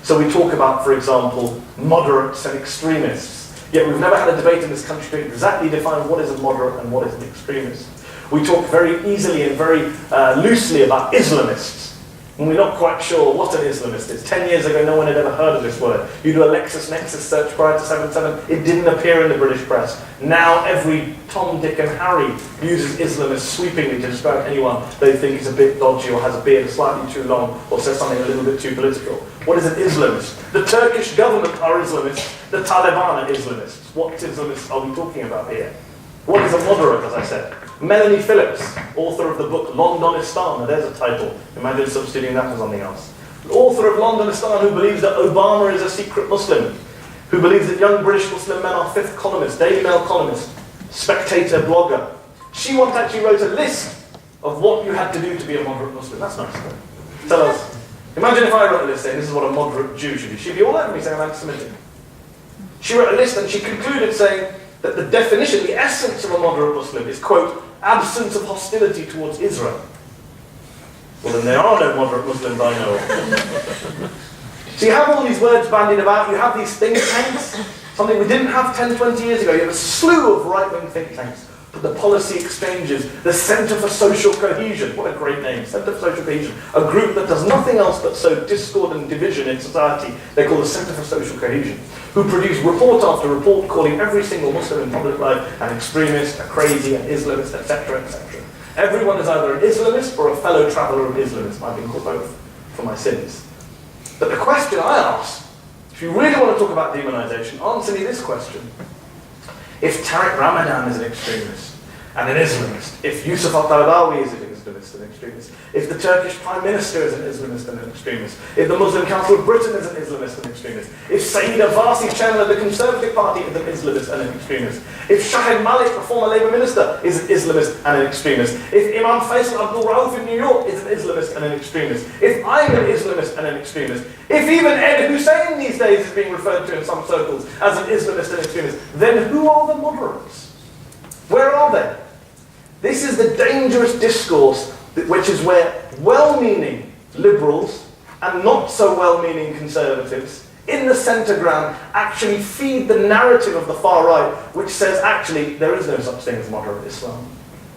So we talk about, for example, moderates and extremists. Yet we've never had a debate in this country to exactly define what is a moderate and what is an extremist. We talk very easily and very loosely about Islamists. And we're not quite sure what an Islamist is. 10 years ago, no one had ever heard of this word. You do a LexisNexis search prior to 7/7, it didn't appear in the British press. Now every Tom, Dick and Harry uses Islamist sweepingly to describe anyone they think is a bit dodgy or has a beard slightly too long or says something a little bit too political. What is an Islamist? The Turkish government are Islamists. The Taliban are Islamists. What Islamists are we talking about here? What is a moderate, as I said? Melanie Phillips, author of the book Londonistan, there's a title. Imagine substituting that for something else. Author of Londonistan, who believes that Obama is a secret Muslim, who believes that young British Muslim men are fifth columnists, Daily Mail columnist, Spectator blogger. She once actually wrote a list of what you had to do to be a moderate Muslim. That's nice. Tell us. Imagine if I wrote a list saying this is what a moderate Jew should be. She'd be all over me saying I'm anti-Semitic. She wrote a list and she concluded saying that the definition, the essence of a moderate Muslim is, quote, absence of hostility towards Israel. Well, then there are no moderate Muslims I know of. So you have all these words bandied about, you have these think tanks, something we didn't have 10, 20 years ago. You have a slew of right-wing think tanks, but the policy exchanges, the Centre for Social Cohesion, what a great name, Centre for Social Cohesion, a group that does nothing else but sow discord and division in society, they call the Centre for Social Cohesion, who produce report after report calling every single Muslim in public life an extremist, a crazy, an Islamist, etc., etc. Everyone is either an Islamist or a fellow traveller of Islamism. I've been called both for my sins. But the question I ask, if you really want to talk about demonization, answer me this question. If Tariq Ramadan is an extremist and an Islamist, if Yusuf al-Qaradawi is an Islamist and an extremist, if the Turkish Prime Minister is an Islamist and an extremist, if the Muslim Council of Britain is an Islamist and an extremist, if Saeed Abbasi, chairman of the Conservative Party, is an Islamist and an extremist, if Shahid Malik, the former Labour Minister, is an Islamist and an extremist, if Imam Faisal Abdul Rauf in New York is an Islamist and an extremist, if I'm an Islamist and an extremist, if even Ed Hussein these days is being referred to in some circles as an Islamist and extremist, then who are the moderates? Where are they? This is the dangerous discourse, which is where well-meaning liberals and not so well-meaning conservatives in the centre ground actually feed the narrative of the far right, which says actually there is no such thing as moderate Islam.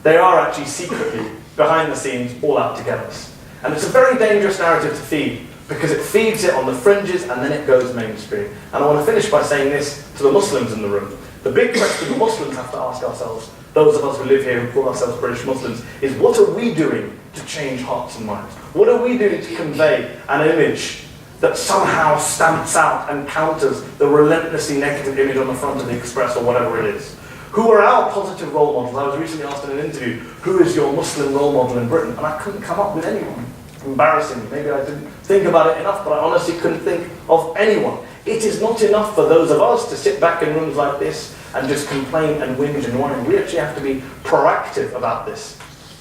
They are actually secretly, behind the scenes, all out to get us. And it's a very dangerous narrative to feed, because it feeds it on the fringes and then it goes mainstream. And I want to finish by saying this to the Muslims in the room. The big question the Muslims have to ask ourselves, those of us who live here who call ourselves British Muslims, is what are we doing to change hearts and minds? What are we doing to convey an image that somehow stamps out and counters the relentlessly negative image on the front of the Express or whatever it is? Who are our positive role models? I was recently asked in an interview, who is your Muslim role model in Britain? And I couldn't come up with anyone. Embarrassingly, maybe I didn't think about it enough, but I honestly couldn't think of anyone. It is not enough for those of us to sit back in rooms like this and just complain and whinge and whine. We actually have to be proactive about this.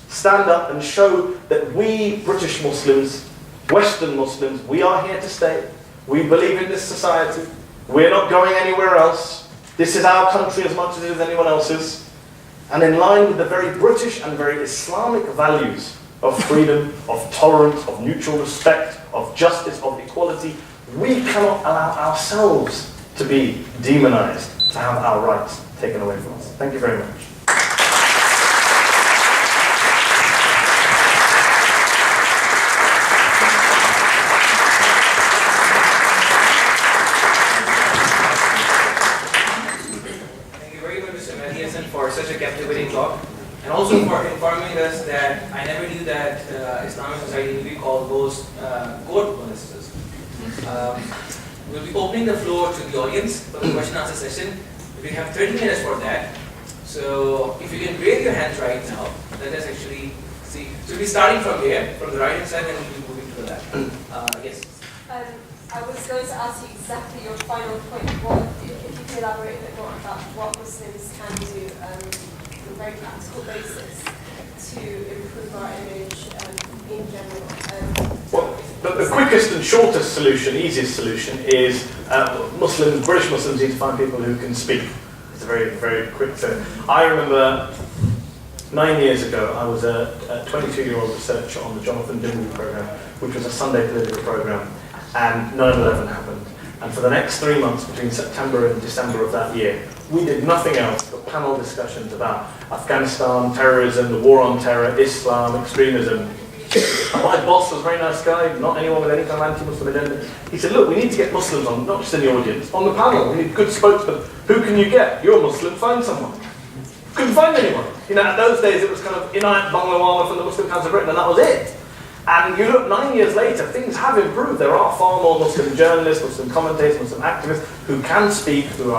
Stand up and show that we British Muslims, Western Muslims, we are here to stay. We believe in this society. We're not going anywhere else. This is our country as much as it is anyone else's. And in line with the very British and very Islamic values of freedom, of tolerance, of mutual respect, of justice, of equality, we cannot allow ourselves to be demonized, to have our rights taken away from us. Thank you very much. Thank you very much, Mr. Mehdi Hasan, for such a captivating talk, and also for informing us that I never knew that Islamic society will be called those goat ministers. We'll be opening the floor to the audience for the question and answer session. We have 30 minutes for that. So if you can raise your hands right now, let us actually see. So we'll be starting from here, from the right hand side, and we'll be moving to the left. Yes. I was going to ask you exactly your final point. If you could elaborate a bit more about what Muslims can do on a very practical basis to improve our image in general. Well, the quickest and shortest solution, easiest solution, is British Muslims need to find people who can speak. It's a very, very quick thing. I remember 9 years ago, I was a 22-year-old researcher on the Jonathan Dimble program, which was a Sunday political program. and 9/11 happened. And for the next 3 months, between September and December of that year, we did nothing else but panel discussions about Afghanistan, terrorism, the war on terror, Islam, extremism. And my boss was a very nice guy, not anyone with any kind of anti-Muslim agenda. He said, look, we need to get Muslims on, not just in the audience, on the panel. We need good spokesmen. Who can you get? You're a Muslim, find someone. Couldn't find anyone. You know, in those days it was kind of Inayat Banglawala from the Muslim Council of Britain, and that was it. And you look 9 years later, things have improved. There are far more Muslim journalists, Muslim commentators, Muslim activists who can speak, who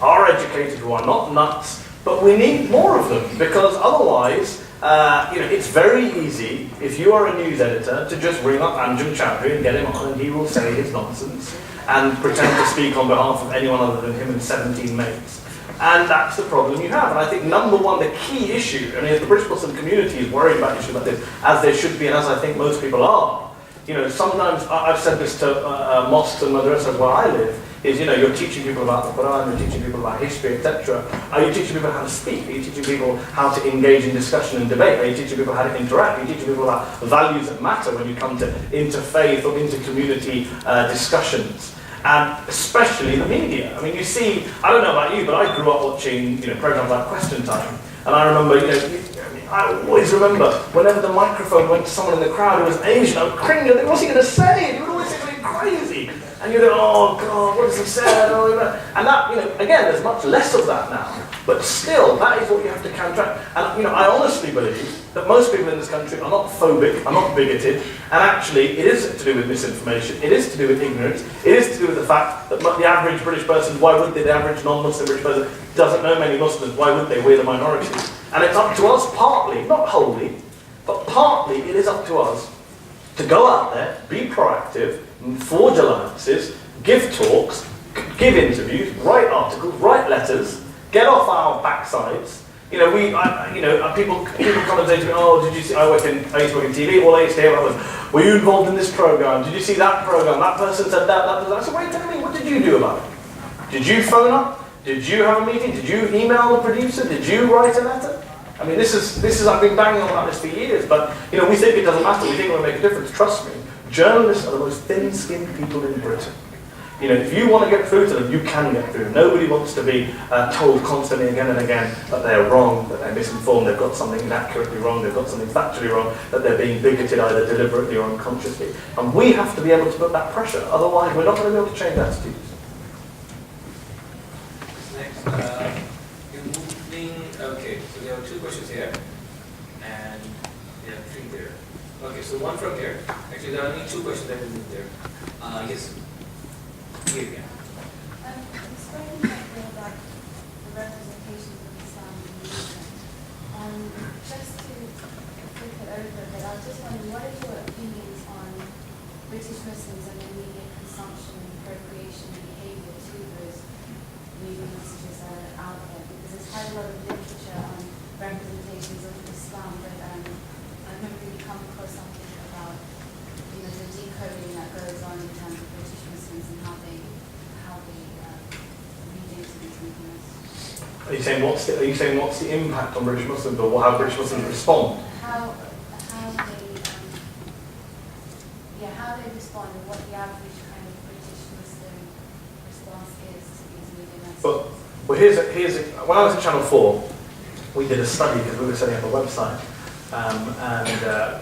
are educated, who are not nuts. But we need more of them, because otherwise, it's very easy, if you are a news editor, to just ring up Anjum Chowdhury and get him on, and he will say his nonsense and pretend to speak on behalf of anyone other than him and 17 mates. And that's the problem you have. And I think number one, the key issue, and the British Muslim community is worried about issues like this, as they should be, and as I think most people are. You know, sometimes, I've said this to mosques and madrasas where I live, is, you're teaching people about the Quran, you're teaching people about history, etc. Are you teaching people how to speak? Are you teaching people how to engage in discussion and debate? Are you teaching people how to interact? Are you teaching people about values that matter when you come to interfaith or intercommunity discussions? And especially the media. I mean, you see, I don't know about you, but I grew up watching, programs like Question Time. And I remember, I always remember whenever the microphone went to someone in the crowd who was Asian, I would cringe, and what's he going to say? He would always say something crazy. And you'd go, oh God, what has he said? And that, again, there's much less of that now. But still, that is what you have to counteract. And, I honestly believe that most people in this country are not phobic, are not bigoted, and actually it is to do with misinformation, it is to do with ignorance, it is to do with the fact that the average British person, why would they, the average non-Muslim British person, doesn't know many Muslims, why would they? We're the minority. And it's up to us partly, not wholly, but partly it is up to us to go out there, be proactive, forge alliances, give talks, give interviews, write articles, write letters, get off our backsides. People come and say to me, oh, did you see, I used to work in TV, all I used to hear about was, were you involved in this program? Did you see that program? That person said that person. I said, wait, tell me, what did you do about it? Did you phone up? Did you have a meeting? Did you email the producer? Did you write a letter? I mean, this is I've been banging on about this for years, but, we think it doesn't matter, we think it will make a difference. Trust me, journalists are the most thin-skinned people in Britain. If you want to get through to them, you can get through. Nobody wants to be told constantly again and again that they're wrong, that they're misinformed, they've got something inaccurately wrong, they've got something factually wrong, that they're being bigoted either deliberately or unconsciously. And we have to be able to put that pressure, otherwise we're not going to be able to change attitudes. Next, you're moving, okay, so there are two questions here, and there are three there. Okay, so one from here. Actually, there are only two questions that we moved there. Yes. Here again. It's very interesting about the representation of Islam in the movement. Just to flip it over a bit, I was just wondering, what are your opinions on British Muslims and their media consumption and appropriation behaviour to those media messages that are out there? Because there's quite a lot of literature on representations of Islam, but I've never really come across something about the decoding that goes on in terms of British Muslims and how they read into these movements. Are you saying what's the impact on British Muslims, or how British Muslims respond? How they respond, and what the average kind of British Muslim response is to these media messages. Here's when I was at Channel 4, we did a study because we were setting up a website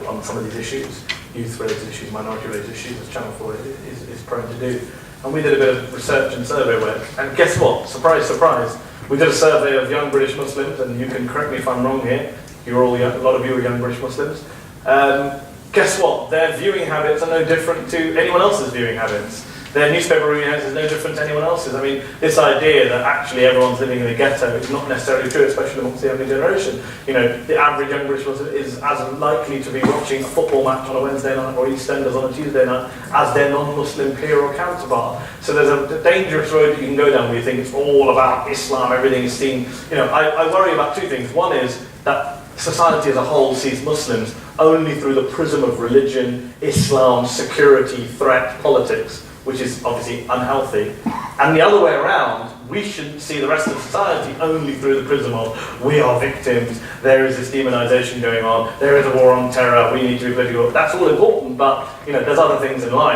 on some of these issues, youth-related issues, minority-related issues, as Channel 4 is prone to do. And we did a bit of research and survey work. And guess what? Surprise, surprise. We did a survey of young British Muslims, and you can correct me if I'm wrong here. You're all young, a lot of you are young British Muslims. Guess what? Their viewing habits are no different to anyone else's viewing habits. Their newspaper reading habits is no different to anyone else's. I mean, this idea that actually everyone's living in a ghetto is not necessarily true, especially amongst the younger generation. The average young British Muslim is as likely to be watching a football match on a Wednesday night or EastEnders on a Tuesday night as their non-Muslim peer or counterpart. So there's a dangerous road that you can go down where you think it's all about Islam, everything is seen. I worry about two things. One is that society as a whole sees Muslims only through the prism of religion, Islam, security, threat, politics, which is obviously unhealthy. And the other way around, we shouldn't see the rest of society only through the prism of we are victims, there is this demonization going on, there is a war on terror, we need to be political. That's all important, but there's other things in life.